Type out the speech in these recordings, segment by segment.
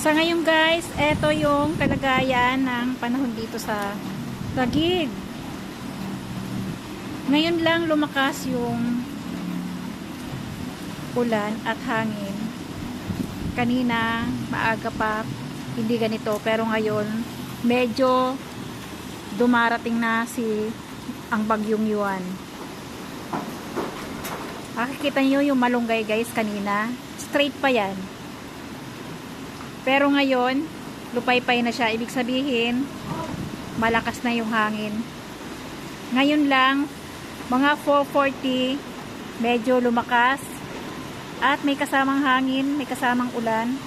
Sa ngayon guys, eto yung kalagayan ng panahon dito sa Taguig. Ngayon lang lumakas yung ulan at hangin. Kanina, maaga pa, hindi ganito. Pero ngayon, medyo dumarating na ang bagyong Yuan. Makikita nyo yung malunggay guys kanina. Straight pa yan. Pero ngayon, lupay-pay na siya. Ibig sabihin, malakas na yung hangin. Ngayon lang, mga 4:40, medyo lumakas. At may kasamang hangin, may kasamang ulan.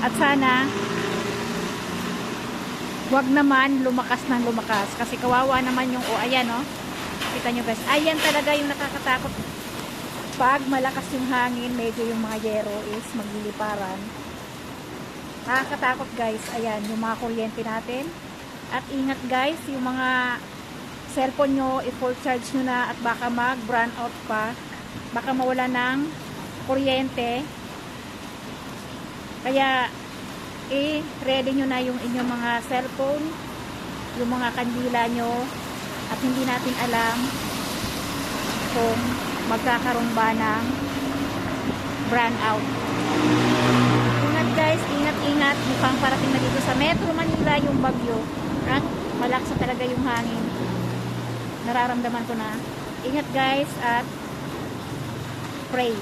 At sana, wag naman lumakas ng lumakas. Kasi kawawa naman yung, ayan kita nyo guys. Ayan talaga yung nakakatakot. Pag malakas yung hangin, medyo yung mga yero is magliliparan. Nakakatakot guys. Ayan, yung mga kuryente natin. At ingat guys, yung mga cellphone nyo, i-full charge nyo na at baka mag-brownout out pa. Baka mawala ng kuryente. Kaya, ready nyo na yung inyong mga cellphone, yung mga kandila nyo, at hindi natin alam kung magkakaroon ba ng brownout. Ingat guys, ingat. Mukhang parating na dito sa Metro Manila yung bagyo. At malakas talaga yung hangin. Nararamdaman ko na. Ingat guys at pray.